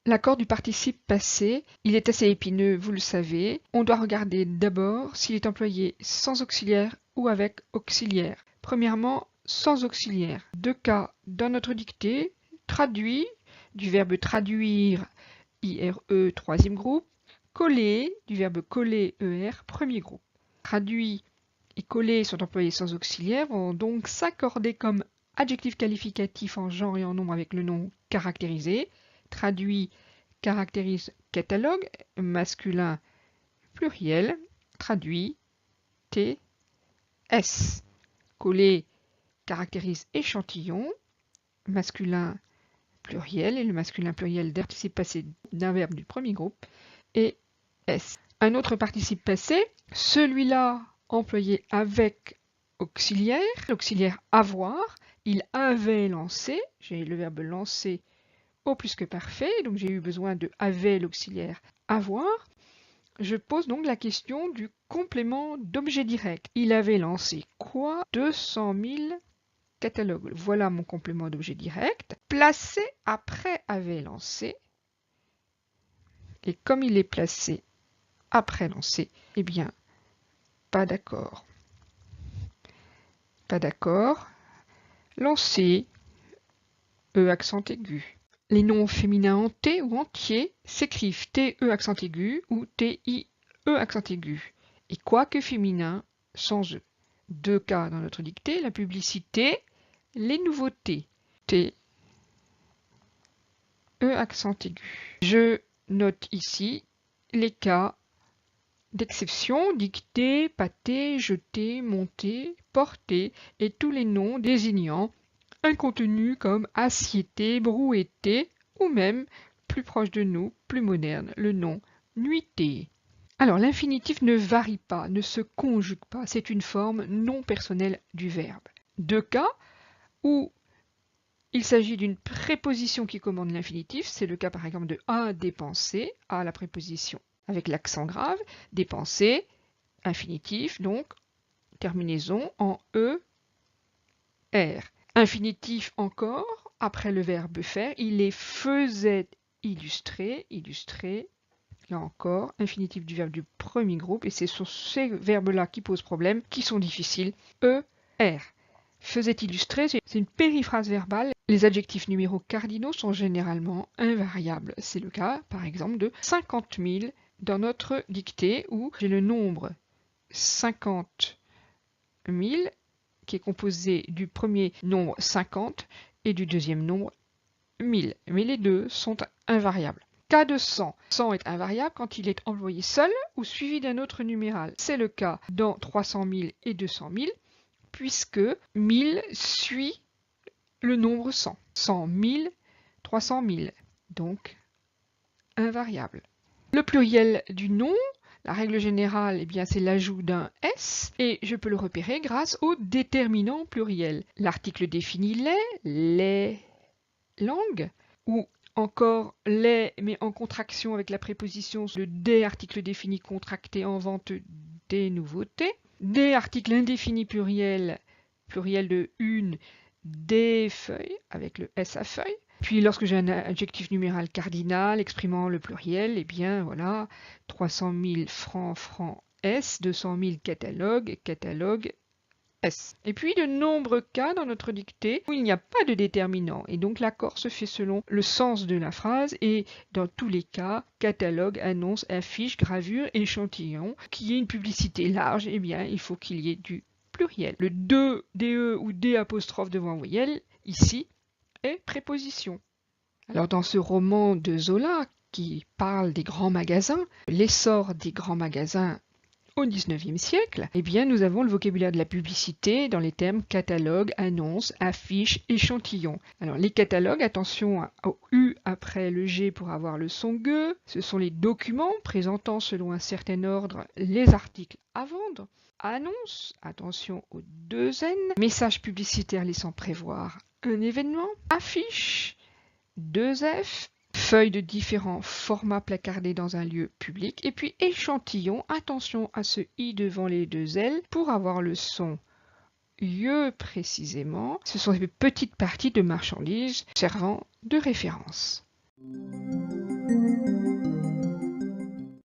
L'accord du participe passé, il est assez épineux, vous le savez. On doit regarder d'abord s'il est employé sans auxiliaire ou avec auxiliaire. Premièrement, sans auxiliaire. Deux cas dans notre dictée, traduit, du verbe traduire, IRE, troisième groupe, coller, du verbe coller, ER, premier groupe. Traduit et coller sont employés sans auxiliaire, vont donc s'accorder comme adjectif qualificatif en genre et en nombre avec le nom caractérisé. Traduit caractérise catalogue, masculin pluriel, traduit T, S. Coller caractérise échantillon, masculin pluriel, et le masculin pluriel participe passé d'un verbe du premier groupe, et S. Un autre participe passé, celui-là employé avec auxiliaire, l'auxiliaire avoir, il avait lancé, j'ai le verbe lancer au plus que parfait, donc j'ai eu besoin de avait l'auxiliaire avoir. Je pose donc la question du complément d'objet direct. Il avait lancé quoi? 200 000 catalogues. Voilà mon complément d'objet direct. Placé après avait lancé. Et comme il est placé après lancé, eh bien, pas d'accord. Pas d'accord. Lancé, E accent aigu. Les noms féminins en T ou entiers s'écrivent TE accent aigu ou TIE accent aigu. Et quoique féminin, sans E. Deux cas dans notre dictée, la publicité, les nouveautés. TE accent aigu. Je note ici les cas d'exception, dictée, pâté, jeté, monté, porté et tous les noms désignant un contenu comme assiété, brouetté, ou même, plus proche de nous, plus moderne, le nom nuitée. Alors l'infinitif ne varie pas, ne se conjugue pas, c'est une forme non personnelle du verbe. Deux cas où il s'agit d'une préposition qui commande l'infinitif, c'est le cas par exemple de a dépenser, a la préposition avec l'accent grave, dépenser, infinitif, donc terminaison en E, R. Infinitif encore, après le verbe faire, il les faisait illustrer, illustrer, là encore, infinitif du verbe du premier groupe, et c'est sur ces verbes-là qui posent problème, qui sont difficiles. E, R. Faisait illustrer, c'est une périphrase verbale. Les adjectifs numéros cardinaux sont généralement invariables. C'est le cas, par exemple, de 50 000 dans notre dictée, où j'ai le nombre 50 000 qui est composé du premier nombre 50 et du deuxième nombre 1000. Mais les deux sont invariables. Cas de 100. 100 est invariable quand il est employé seul ou suivi d'un autre numéral. C'est le cas dans 300 000 et 200 000, puisque 1000 suit le nombre 100. 100 000, 300 000. Donc, invariable. Le pluriel du nom, la règle générale, eh bien, c'est l'ajout d'un S, et je peux le repérer grâce au déterminant pluriel. L'article définit les langues, ou encore les, mais en contraction avec la préposition le des article défini contracté en vente des nouveautés. Des articles indéfinis pluriel, pluriel de une, des feuilles, avec le S à feuille. Puis lorsque j'ai un adjectif numéral cardinal exprimant le pluriel, eh bien voilà, 300 000 francs, francs S, 200 000 catalogues, catalogue S. Et puis de nombreux cas dans notre dictée où il n'y a pas de déterminant et donc l'accord se fait selon le sens de la phrase et dans tous les cas, catalogue, annonce, affiche, gravure, échantillon, qu'il y ait une publicité large, eh bien il faut qu'il y ait du pluriel. Le DE ou D apostrophe devant voyelle, ici, est préposition. Alors dans ce roman de Zola, qui parle des grands magasins, l'essor des grands magasins au XIXe siècle, eh bien, nous avons le vocabulaire de la publicité dans les termes catalogue, annonce, affiche, échantillon. Alors, les catalogues, attention au U après le G pour avoir le son GE, ce sont les documents présentant selon un certain ordre les articles à vendre. Annonce, attention aux 2 N. Message publicitaire laissant prévoir un événement. Affiche, 2 F. Feuilles de différents formats placardées dans un lieu public. Et puis échantillon, attention à ce I devant les 2 L pour avoir le son IE précisément. Ce sont des petites parties de marchandises servant de référence.